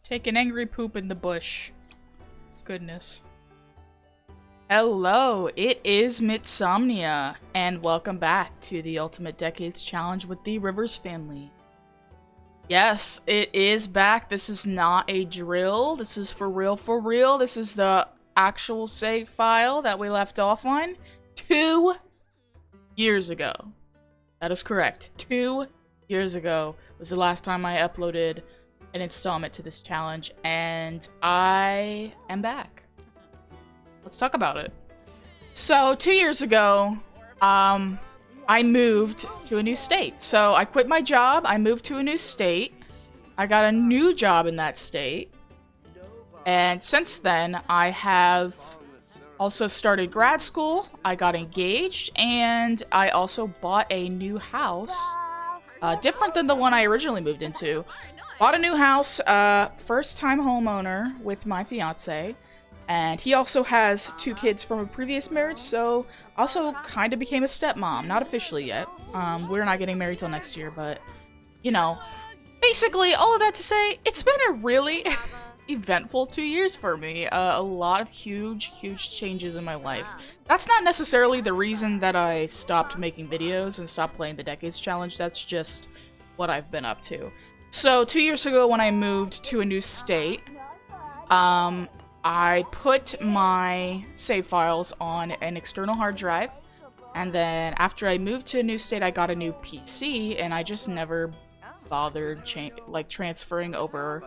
Take an angry poop in the bush. Goodness. Hello, it is Mitsomnia, and welcome back to the Ultimate Decades Challenge with the Rivers family. Yes, it is back. This is not a drill. This is for real, for real. This is the actual save file that we left off on 2 years ago. That is correct. 2 years ago was the last time I uploaded an installment to this challenge, and I am back. Let's talk about it. So 2 years ago, I moved to a new state. So I quit my job, I moved to a new state, I got a new job in that state, and since then I have also started grad school, I got engaged, and I also bought a new house, different than the one I originally moved into. Bought a new house, first time homeowner with my fiance. And he also has 2 kids from a previous marriage, so also kind of became a stepmom. Not officially yet. We're not getting married till next year, but, you know. Basically, all of that to say, it's been a really eventful 2 years for me. A lot of huge changes in my life. That's not necessarily the reason that I stopped making videos and stopped playing the Decades Challenge. That's just what I've been up to. So, 2 years ago when I moved to a new state, I put my save files on an external hard drive, and then after I moved to a new state, I got a new PC, and I just never bothered transferring over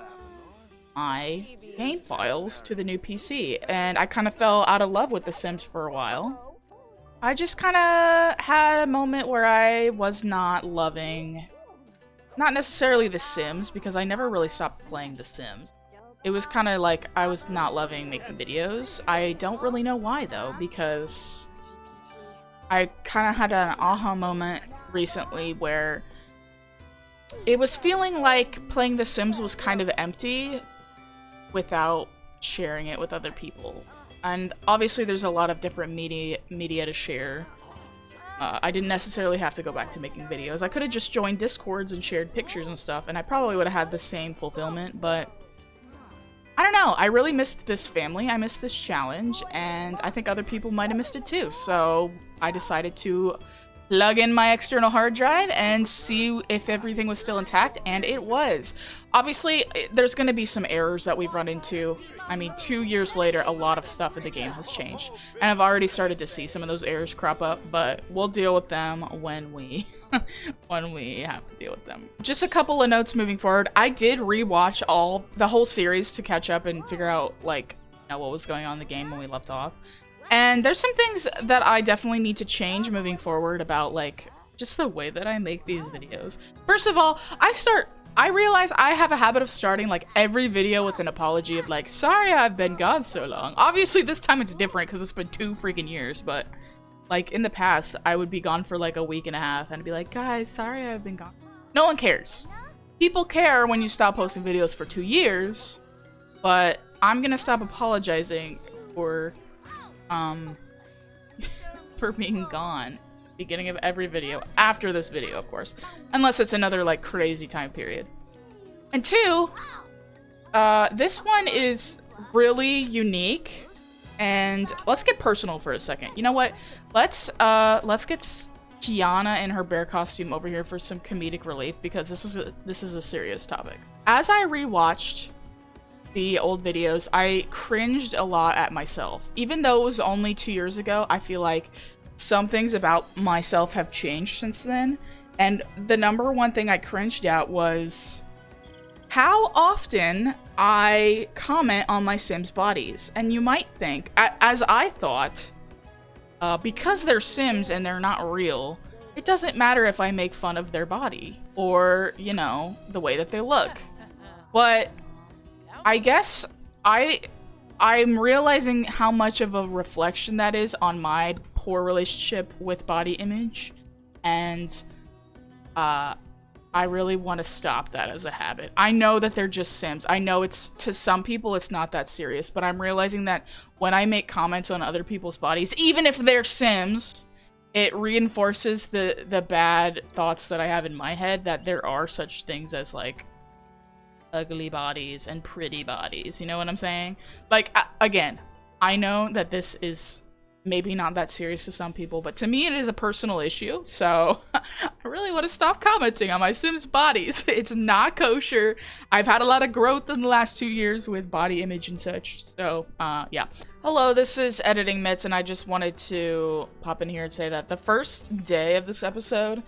my game files to the new PC, and I kind of fell out of love with The Sims for a while. I just kind of had a moment where I was not loving, not necessarily The Sims, because I never really stopped playing The Sims. It was kind of like I was not loving making videos. I don't really know why though, because I kind of had an aha moment recently where it was feeling like playing The Sims was kind of empty without sharing it with other people. And obviously there's a lot of different media to share. I didn't necessarily have to go back to making videos. I could have just joined Discords and shared pictures and stuff, and I probably would have had the same fulfillment, but I don't know, I really missed this family, I missed this challenge, and I think other people might have missed it too, so I decided to plug in my external hard drive and see if everything was still intact, and it was. Obviously, there's going to be some errors that we've run into. I mean, 2 years later, a lot of stuff in the game has changed, and I've already started to see some of those errors crop up, but we'll deal with them when we when we have to deal with them. Just a couple of notes moving forward. I did rewatch the whole series to catch up and figure out, like, you know, what was going on in the game when we left off. And there's some things that I definitely need to change moving forward about, like, just the way that I make these videos. First of all, I realize I have a habit of starting, like, every video with an apology of, like, sorry I've been gone so long. Obviously, this time it's different because it's been 2 freaking years, but, like, in the past, I would be gone for, like, a week and a half and be like, guys, sorry I've been gone. No one cares. People care when you stop posting videos for 2 years, but I'm gonna stop apologizing for for being gone beginning of every video after this video, of course, unless it's another like crazy time period. And 2, this one is really unique, and let's get personal for a second. You know what, let's get Kiana in her bear costume over here for some comedic relief, because this is a serious topic. As I rewatched the old videos, I cringed a lot at myself. Even though it was only 2 years ago, I feel like some things about myself have changed since then. And the #1 thing I cringed at was how often I comment on my Sims bodies. And you might think, as I thought, because they're Sims and they're not real, it doesn't matter if I make fun of their body or, you know, the way that they look. But I guess I'm realizing how much of a reflection that is on my poor relationship with body image, and I really want to stop that as a habit. I know that they're just Sims. I know it's, to some people, it's not that serious, but I'm realizing that when I make comments on other people's bodies, even if they're Sims, it reinforces the bad thoughts that I have in my head that there are such things as, like, ugly bodies and pretty bodies. You know what I'm saying? Like, again, I know that this is maybe not that serious to some people, but to me it is a personal issue, so I really want to stop commenting on my Sims bodies. It's not kosher. I've had a lot of growth in the last 2 years with body image and such, so yeah. Hello, this is Editing Mitts, and I just wanted to pop in here and say that the first day of this episode,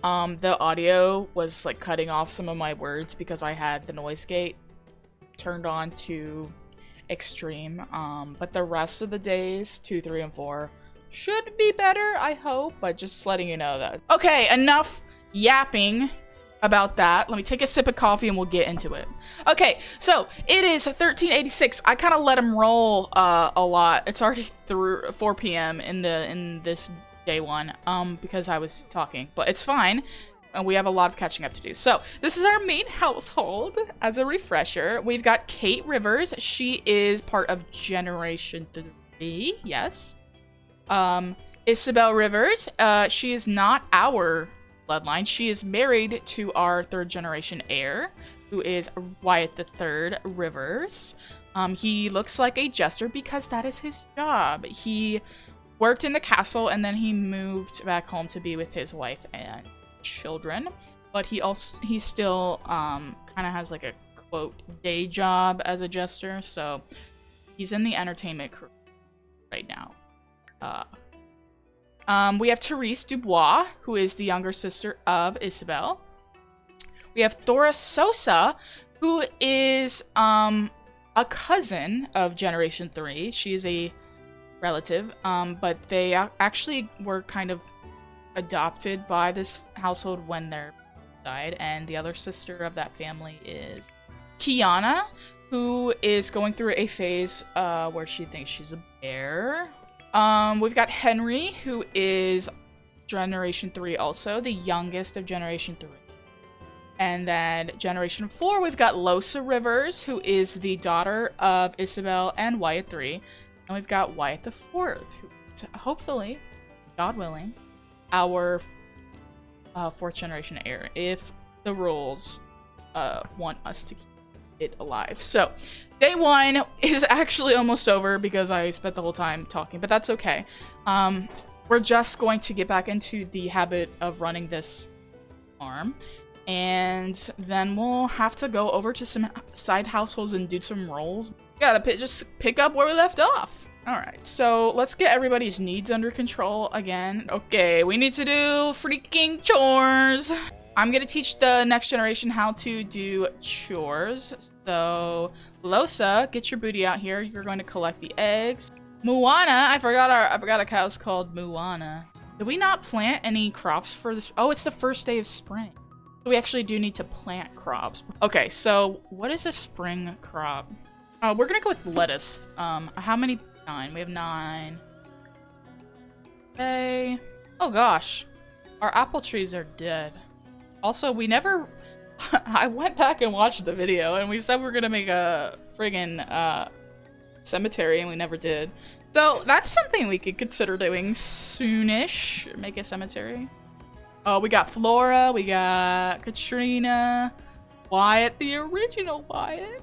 the audio was like cutting off some of my words because I had the noise gate turned on to extreme, but the rest of the days 2, 3, and 4 should be better, I hope, but just letting you know that. Okay, enough yapping about that. Let me take a sip of coffee and we'll get into it. Okay, so it is 1386. I kind of let him roll a lot. It's already through 4 p.m. in this day one, because I was talking, but it's fine. And we have a lot of catching up to do. So this is our main household. As a refresher, we've got Kate Rivers. She is part of Generation 3. Yes. Isabel Rivers. She is not our bloodline. She is married to our 3rd generation heir, who is Wyatt III Rivers. He looks like a jester because that is his job. He worked in the castle and then he moved back home to be with his wife and children, but he still kind of has like a quote day job as a jester, so he's in the entertainment crew right now. We have Therese Dubois, who is the younger sister of Isabel. We have Thora Sosa, who is a cousin of Generation 3. She is a relative, but they actually were kind of adopted by this household when their died, and the other sister of that family is Kiana, who is going through a phase where she thinks she's a bear. We've got Henry, who is Generation 3 also, the youngest of Generation 3. And then Generation 4, we've got Losa Rivers, who is the daughter of Isabel and Wyatt 3. And we've got Wyatt the 4th, who is hopefully, God willing, our 4th generation heir, if the rules want us to keep it alive. So day 1 is actually almost over because I spent the whole time talking, but that's okay. We're just going to get back into the habit of running this farm, and then we'll have to go over to some side households and do some roles. Gotta just pick up where we left off. Alright, so let's get everybody's needs under control again. Okay, we need to do freaking chores. I'm gonna teach the next generation how to do chores. So, Losa, get your booty out here. You're going to collect the eggs. Moana, I forgot a cow's called Moana. Did we not plant any crops for this? Oh, it's the first day of spring. So we actually do need to plant crops. Okay, so what is a spring crop? We're gonna go with lettuce. How many? 9. We have 9. Okay. Oh gosh. Our apple trees are dead. Also, we never... I went back and watched the video, and we said we were gonna make a friggin' cemetery, and we never did. So, that's something we could consider doing soonish. Make a cemetery. Oh, we got Flora, we got Katrina, Wyatt, the original Wyatt,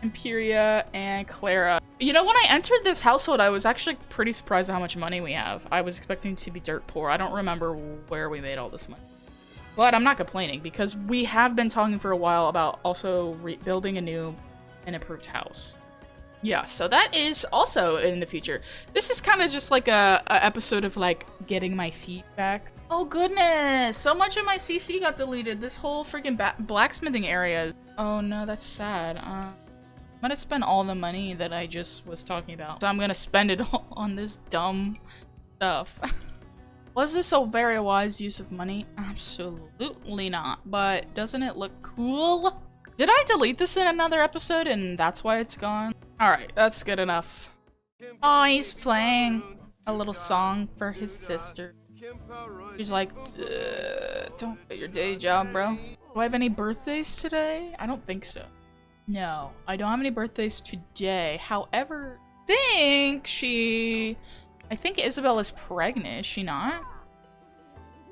Imperia, and Clara. You know, when I entered this household, I was actually pretty surprised at how much money we have. I was expecting to be dirt poor. I don't remember where we made all this money. But I'm not complaining because we have been talking for a while about also building a new and improved house. Yeah, so that is also in the future. This is kind of just like a episode of like getting my feet back. Oh goodness, so much of my CC got deleted. This whole freaking blacksmithing area. Oh no, that's sad. I'm gonna spend all the money that I just was talking about. So I'm gonna spend it all on this dumb stuff. Was this a very wise use of money? Absolutely not. But doesn't it look cool? Did I delete this in another episode and that's why it's gone? Alright, that's good enough. Oh, he's playing a little song for his sister. He's like, don't quit your day job, bro. Do I have any birthdays today? I don't think so. No, I don't have any birthdays today. However, I think Isabel is pregnant, is she not?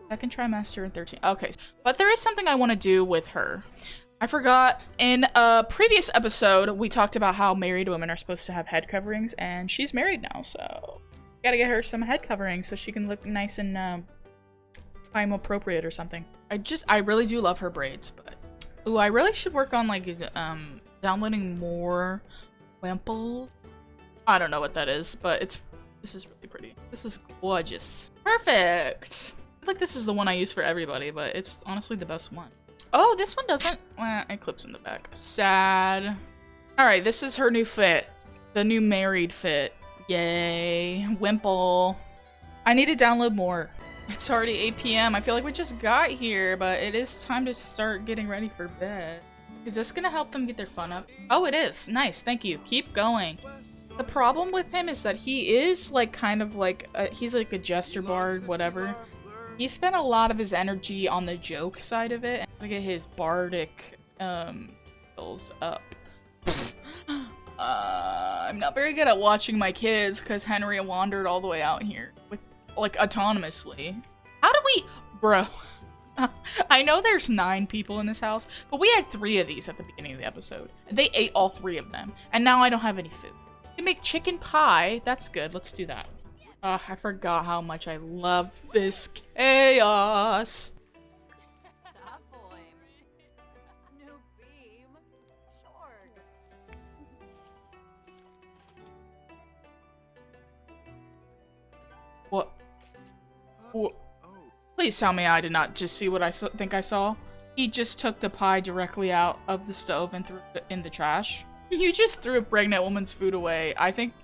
Second trimester and 13. Okay, but there is something I want to do with her. I forgot, in a previous episode, we talked about how married women are supposed to have head coverings, and she's married now, so gotta get her some head coverings so she can look nice and time appropriate or something. I really do love her braids, but ooh, I really should work on like downloading more wimples. I don't know what that is, but this is really pretty. This is gorgeous. Perfect. I feel like this is the one I use for everybody, but it's honestly the best one. Oh, this one doesn't. Well, it clips in the back. Sad. All right, this is her new fit. The new married fit. Yay. Wimple. I need to download more. It's already 8 p.m. I feel like we just got here, but it is time to start getting ready for bed. Is this gonna help them get their fun up? Oh, it is. Nice. Thank you. Keep going. The problem with him is that he is like kind of like he's like a jester bard, whatever. He spent a lot of his energy on the joke side of it. Look at his bardic skills up. I'm not very good at watching my kids because Henry wandered all the way out here with like autonomously. How do we, bro? I know there's 9 people in this house, but we had 3 of these at the beginning of the episode. They ate all 3 of them, and now I don't have any food. We can make chicken pie. That's good. Let's do that. I forgot how much I love this chaos. What? What? Please tell me I did not just see what I think I saw. He just took the pie directly out of the stove and threw it in the trash. You just threw a pregnant woman's food away. I think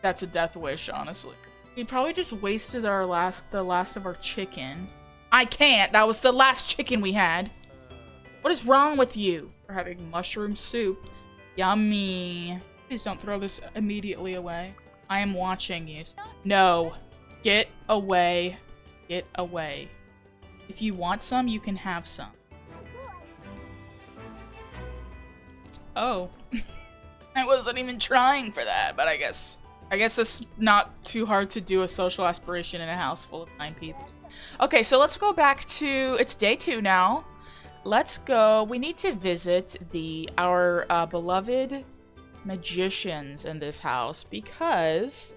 that's a death wish, honestly. He probably just wasted the last of our chicken. I can't. That was the last chicken we had. What is wrong with you? We're having mushroom soup. Yummy. Please don't throw this immediately away. I am watching you. No. Get away. Get away. If you want some, you can have some. Oh. I wasn't even trying for that, but I guess it's not too hard to do a social aspiration in a house full of 9 people. Okay, so let's go back to, it's day 2 now. Let's go, we need to visit our beloved magicians in this house because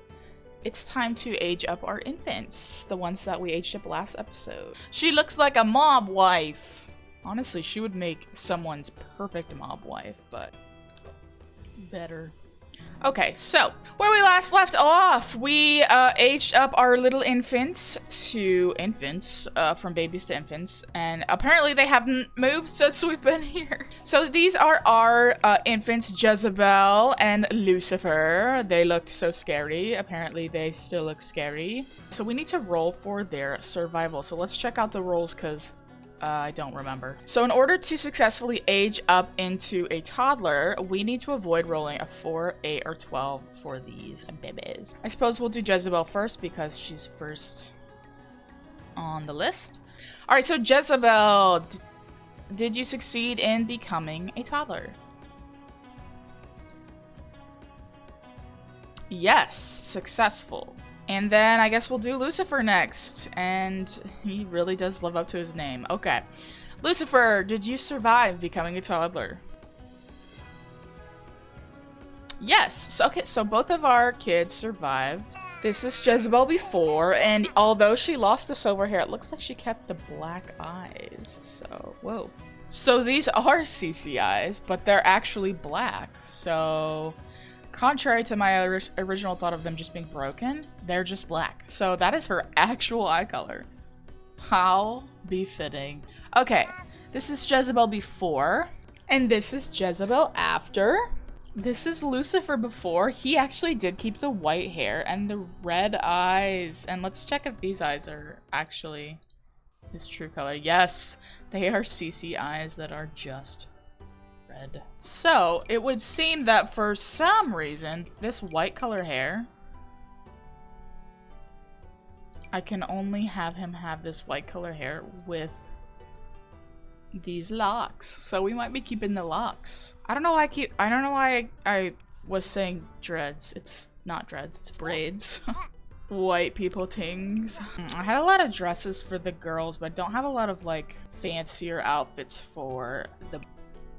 it's time to age up our infants. The ones that we aged up last episode. She looks like a mob wife. Honestly, she would make someone's perfect mob wife, but better. Okay, so where we last left off, we aged up our little infants to infants, from babies to infants, and apparently they haven't moved since we've been here. So these are our infants, Jezebel and Lucifer. They looked so scary. Apparently they still look scary. So we need to roll for their survival. So let's check out the rolls because I don't remember. So in order to successfully age up into a toddler, we need to avoid rolling a 4, 8, or 12 for these babies. I suppose we'll do Jezebel first because she's first on the list. All right, so Jezebel, did you succeed in becoming a toddler? Yes, successful. And then I guess we'll do Lucifer next. And he really does live up to his name. Okay. Lucifer, did you survive becoming a toddler? Yes. So, okay, so both of our kids survived. This is Jezebel before, and although she lost the silver hair, it looks like she kept the black eyes. So, whoa. So these are CC eyes, but they're actually black. So contrary to my original thought of them just being broken, they're just black. So that is her actual eye color. How befitting. Okay, this is Jezebel before, and this is Jezebel after. This is Lucifer before. He actually did keep the white hair and the red eyes. And let's check if these eyes are actually his true color. Yes, they are CC eyes that are just red. So it would seem that for some reason, this white color hair, I can only have him have this white color hair with these locks. So we might be keeping the locks. I don't know why I was saying dreads. It's not dreads, it's braids. White people things. I had a lot of dresses for the girls, but don't have a lot of like fancier outfits for the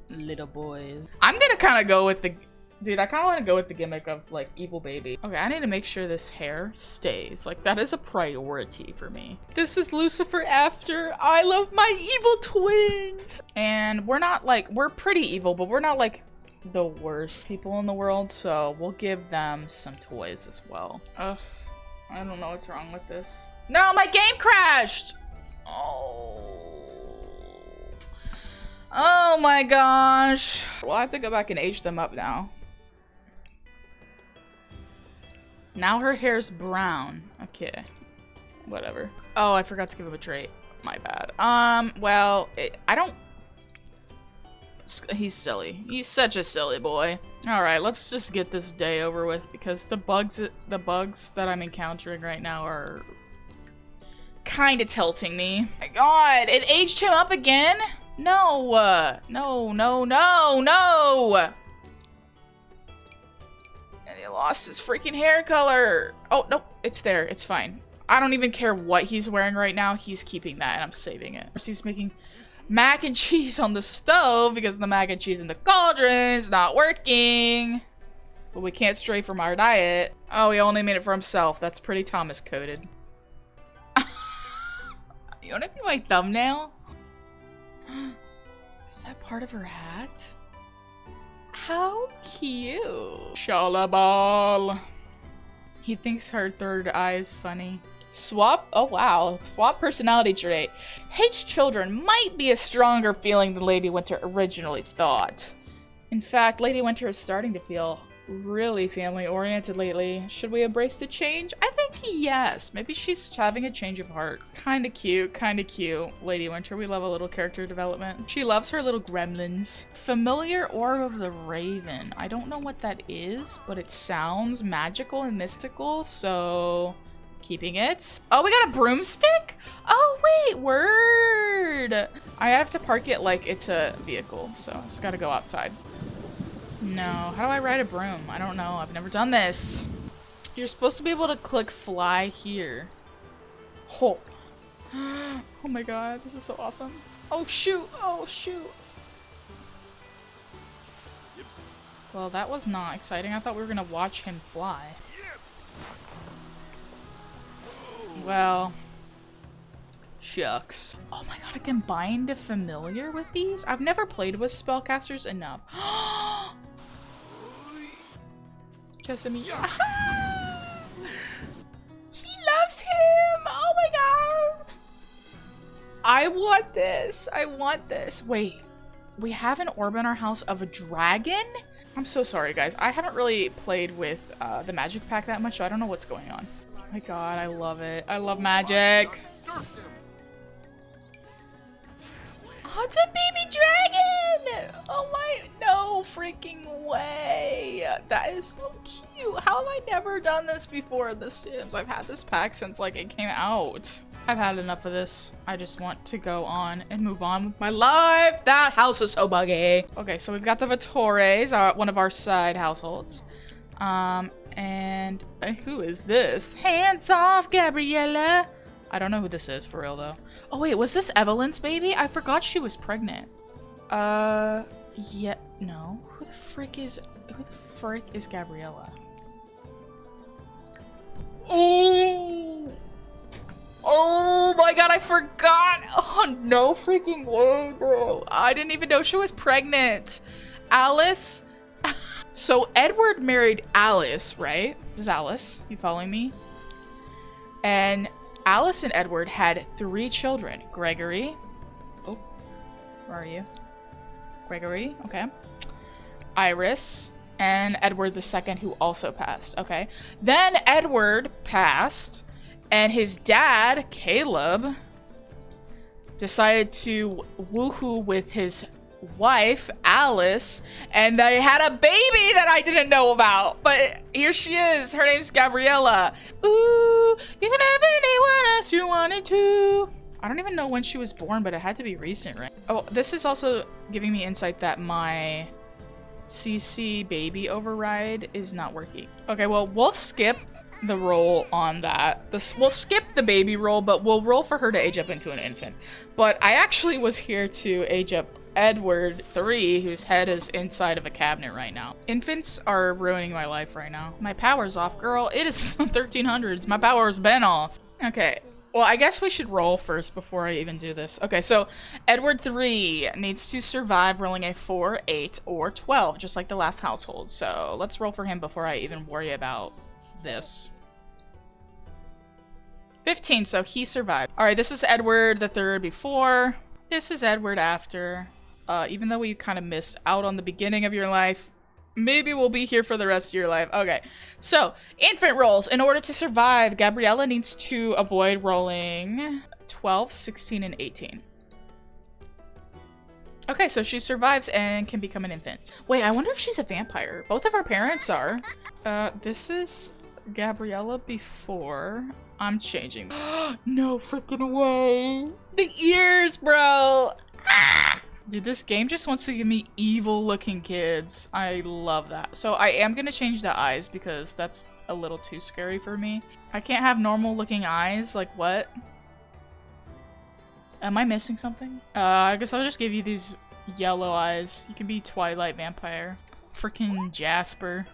little boys. I'm gonna kind of go with the... Dude, I kind of want to go with the gimmick of, like, evil baby. Okay, I need to make sure this hair stays. Like, that is a priority for me. This is Lucifer after I love my evil twins. And we're not, like, we're pretty evil, but we're not, like, the worst people in the world. So we'll give them some toys as well. Ugh, I don't know what's wrong with this. No, my game crashed! Oh my gosh. We'll have to go back and age them up now. Now her hair's brown. Okay. Whatever. Oh, I forgot to give him a trait. My bad. Well, I don't... He's silly. He's such a silly boy. Alright, let's just get this day over with because the bugs that I'm encountering right now are kind of tilting me. My god, it aged him up again? No. No. And he lost his freaking hair color. Oh, no, it's there. It's fine. I don't even care what he's wearing right now. He's keeping that and I'm saving it. He's making mac and cheese on the stove because the mac and cheese in the cauldron's not working. But we can't stray from our diet. Oh, he only made it for himself. That's pretty Thomas coded. You wanna be my thumbnail? Is that part of her hat? How cute. Shalabal. He thinks her third eye is funny. Swap? Oh wow. Swap personality trait. Hates children might be a stronger feeling than Lady Winter originally thought. In fact, Lady Winter is starting to feel really family-oriented lately. Should we embrace the change? I think yes. Maybe she's having a change of heart. Kinda cute, Lady Winter. We love a little character development. She loves her little gremlins. Familiar Orb of the Raven. I don't know what that is, but it sounds magical and mystical, so keeping it. Oh, we got a broomstick? Oh, wait, word. I have to park it like it's a vehicle, so it's gotta go outside. No, how do I ride a broom? I don't know, I've never done this. You're supposed to be able to click fly here. Oh. Oh my god, this is so awesome. Oh shoot, oh shoot. Well, that was not exciting. I thought we were gonna watch him fly. Well, shucks. Oh my god, I can bind a familiar with these? I've never played with spellcasters enough. Kissing me. He loves him! Oh my god! I want this. I want this. Wait, we have an orb in our house of a dragon? I'm so sorry, guys. I haven't really played with the magic pack that much, so I don't know what's going on. Oh my god, I love it. I love magic. Oh, it's a baby dragon! Oh my, no freaking way. That is so cute. How have I never done this before in The Sims? I've had this pack since like it came out. I've had enough of this. I just want to go on and move on with my life. That house is so buggy. Okay, so we've got the Vittores, one of our side households. And who is this? Hands off, Gabriella. I don't know who this is for real though. Oh wait, was this Evelyn's baby? I forgot she was pregnant. Yeah, no. Who the frick is Gabriella? Oh my god, I forgot. Oh, no freaking way, bro. I didn't even know she was pregnant. Alice? So Edward married Alice, right? This is Alice. You following me? And Alice and Edward had 3 children. Gregory. Oh, where are you? Gregory, okay. Iris. And Edward II, who also passed. Okay. Then Edward passed. And his dad, Caleb, decided to woohoo with his wife, Alice, and they had a baby that I didn't know about. But here she is. Her name's Gabriella. Ooh, you can have anyone else you wanted to. I don't even know when she was born, but it had to be recent, right? Oh, this is also giving me insight that my CC baby override is not working. Okay, well, we'll skip the roll on that. We'll skip the baby roll, but we'll roll for her to age up into an infant. But I actually was here to age up Edward 3, whose head is inside of a cabinet right now. Infants are ruining my life right now. My power's off, girl. It is 1300s. My power's been off. Okay. Well, I guess we should roll first before I even do this. Okay, so Edward 3 needs to survive rolling a 4, 8, or 12, just like the last household. So let's roll for him before I even worry about this. 15, so he survived. All right, this is Edward the 3rd before. This is Edward after. Even though we kind of missed out on the beginning of your life, maybe we'll be here for the rest of your life. Okay, so infant rolls. In order to survive, Gabriella needs to avoid rolling 12, 16, and 18. Okay, so she survives and can become an infant. Wait, I wonder if she's a vampire. Both of our parents are. This is Gabriella before. I'm changing. No freaking way. The ears, bro. Ah! Dude, this game just wants to give me evil looking kids. I love that. So I am going to change the eyes because that's a little too scary for me. I can't have normal looking eyes. Like what? Am I missing something? I guess I'll just give you these yellow eyes. You can be Twilight Vampire. Freaking Jasper.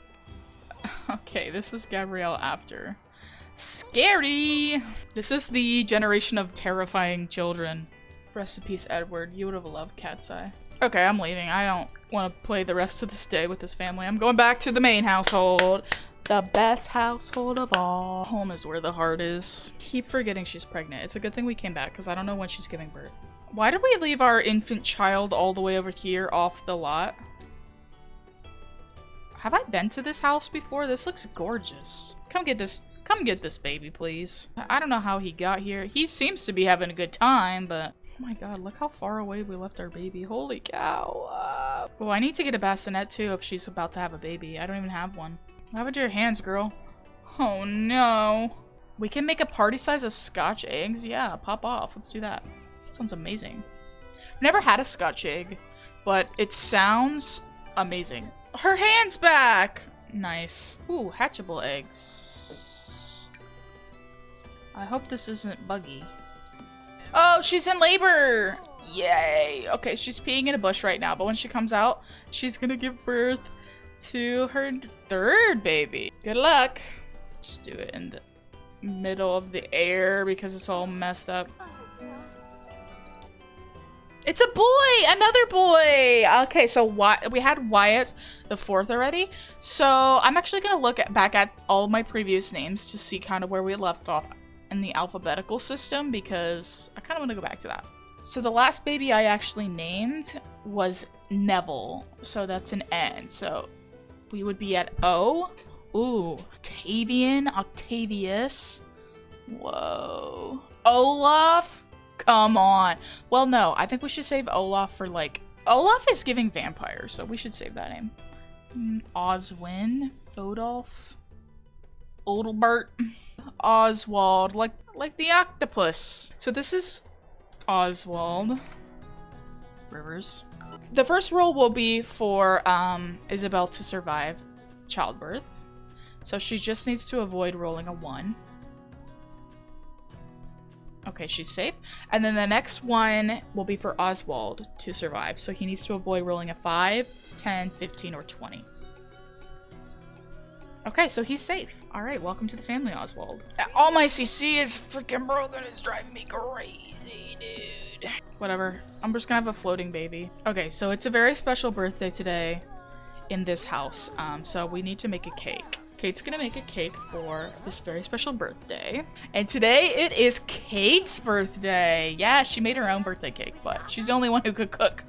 Okay, this is Gabrielle after. Scary! This is the generation of terrifying children. Rest in peace, Edward. You would have loved Cat's Eye. Okay, I'm leaving. I don't want to play the rest of this day with this family. I'm going back to the main household. The best household of all. Home is where the heart is. Keep forgetting she's pregnant. It's a good thing we came back because I don't know when she's giving birth. Why did we leave our infant child all the way over here off the lot? Have I been to this house before? This looks gorgeous. Come get this baby, please. I don't know how he got here. He seems to be having a good time, but oh my god, look how far away we left our baby. Holy cow. Oh, I need to get a bassinet too if she's about to have a baby. I don't even have one. What happened to your hands, girl? Oh no. We can make a party size of Scotch eggs? Yeah, pop off. Let's do that. Sounds amazing. I've never had a Scotch egg, but it sounds amazing. Her hand's back! Nice. Ooh, hatchable eggs. I hope this isn't buggy. Oh, she's in labor! Yay! Okay, she's peeing in a bush right now, but when she comes out, she's gonna give birth to her 3rd baby. Good luck! Just do it in the middle of the air because it's all messed up. It's a boy! Another boy! Okay, so we had Wyatt the 4th already. So I'm actually going to look back at all my previous names to see kind of where we left off in the alphabetical system because I kind of want to go back to that. So the last baby I actually named was Neville. So that's an N. So we would be at O. Ooh. Octavian. Octavius. Whoa. Olaf. Come on. Well, no. I think we should save Olaf for, like... Olaf is giving vampire, so we should save that name. Oswin. Odolph. Odelbert. Oswald. Like the octopus. So this is Oswald. Rivers. The first roll will be for Isabel to survive childbirth. So she just needs to avoid rolling a 1. Okay, she's safe. And then the next one will be for Oswald to survive. So he needs to avoid rolling a 5, 10, 15, or 20. Okay, so he's safe. All right, welcome to the family, Oswald. All my CC is freaking broken. It's driving me crazy, dude. Whatever. I'm just gonna have a floating baby. Okay, so it's a very special birthday today in this house. So we need to make a cake. Kate's gonna make a cake for this very special birthday. And today it is Kate's birthday. Yeah, she made her own birthday cake, but she's the only one who could cook.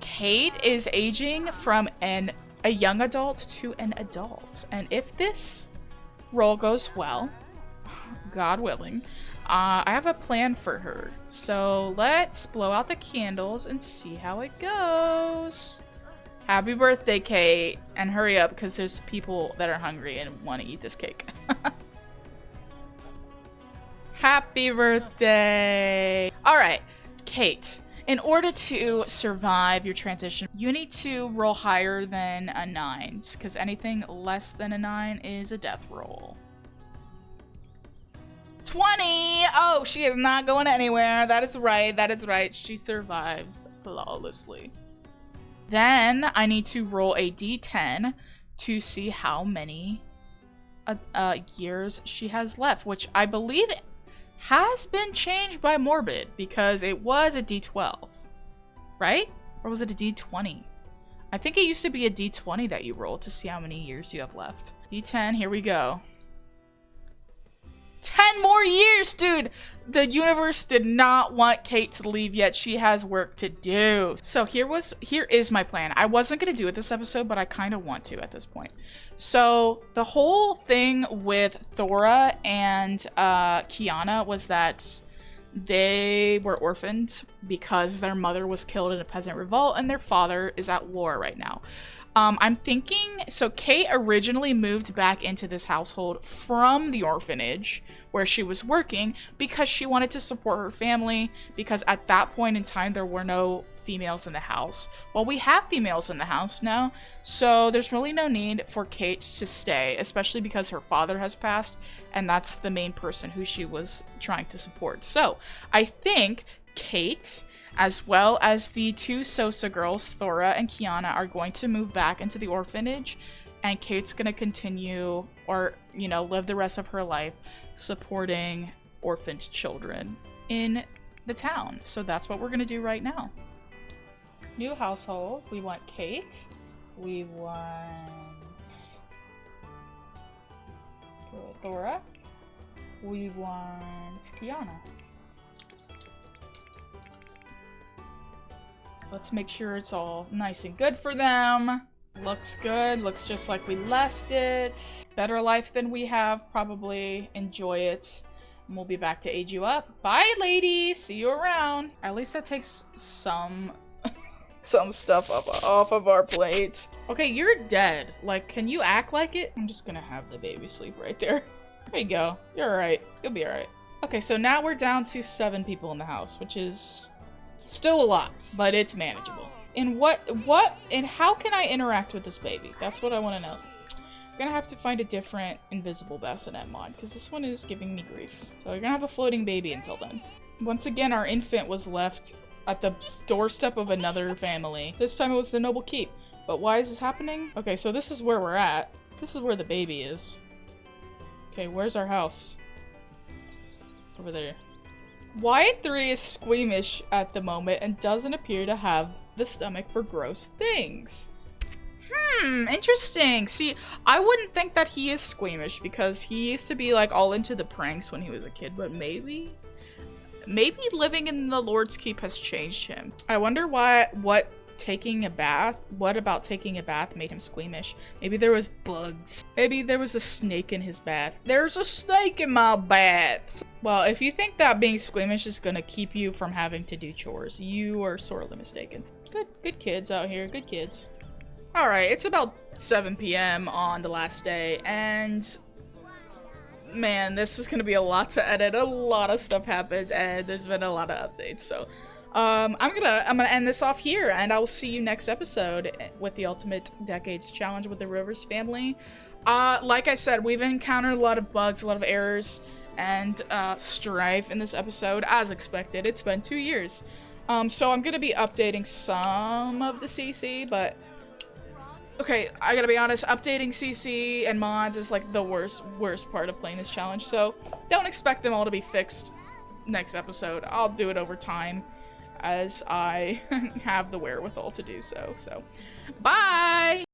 Kate is aging from a young adult to an adult. And if this roll goes well, God willing, I have a plan for her. So let's blow out the candles and see how it goes. Happy birthday, Kate. And hurry up because there's people that are hungry and want to eat this cake. Happy birthday. All right, Kate. In order to survive your transition, you need to roll higher than a 9, because anything less than a 9 is a death roll. 20! Oh, she is not going anywhere. That is right. That is right. She survives. flawlessly. Then I need to roll a d10 to see how many years she has left, which I believe has been changed by Morbid because it was a d12, right? Or was it a d20? I think it used to be a d20 that you roll to see how many years you have left. d10, here we go. 10 more years, dude! The universe did not want Kate to leave yet. She has work to do. So here is my plan. I wasn't gonna do it this episode, but I kind of want to at this point. So the whole thing with Thora and Kiana was that they were orphaned because their mother was killed in a peasant revolt and their father is at war right now. I'm thinking, so Kate originally moved back into this household from the orphanage where she was working because she wanted to support her family, because at that point in time there were no females in the house. Well, we have females in the house now, so there's really no need for Kate to stay, especially because her father has passed and that's the main person who she was trying to support. So I think Kate, as well as the two Sosa girls, Thora and Kiana, are going to move back into the orphanage, and Kate's going to continue, or, you know, live the rest of her life supporting orphaned children in the town. So that's what we're going to do right now. New household. We want Kate. We want Thora. We want Kiana. Let's make sure it's all nice and good for them. Looks good. Looks just like we left it. Better life than we have, probably. Enjoy it. And we'll be back to age you up. Bye, ladies. See you around. At least that takes some stuff off of our plates. Okay, you're dead. Like, can you act like it? I'm just gonna have the baby sleep right there. There you go. You're alright. You'll be alright. Okay, so now we're down to 7 people in the house, which is still a lot, but it's manageable. And and how can I interact with this baby? That's what I want to know. I'm gonna have to find a different invisible bassinet mod, because this one is giving me grief. So we're gonna have a floating baby until then. Once again, our infant was left at the doorstep of another family. This time it was the Noble Keep. But why is this happening? Okay, so this is where we're at. This is where the baby is. Okay, where's our house? Over there. Wyatt 3 is squeamish at the moment and doesn't appear to have the stomach for gross things. Interesting. See, I wouldn't think that he is squeamish because he used to be like all into the pranks when he was a kid, but maybe living in the Lord's Keep has changed him. I wonder what about taking a bath made him squeamish. Maybe there was bugs. Maybe there was a snake in his bath. There's a snake in my bath. Well, if you think that being squeamish is gonna keep you from having to do chores, you are sorely mistaken. Good kids out here, good kids. All right, it's about 7 p.m. on the last day, and man, this is gonna be a lot to edit. A lot of stuff happened, and there's been a lot of updates. So, I'm gonna end this off here, and I will see you next episode with the Ultimate Decades Challenge with the Rivers family. Like I said, we've encountered a lot of bugs, a lot of errors, and strife in this episode, as expected. It's been 2 years. So I'm gonna be updating some of the CC, but okay, I gotta be honest, updating CC and mods is like the worst part of playing this challenge, so don't expect them all to be fixed next episode. I'll do it over time as I have the wherewithal to do so. So, bye!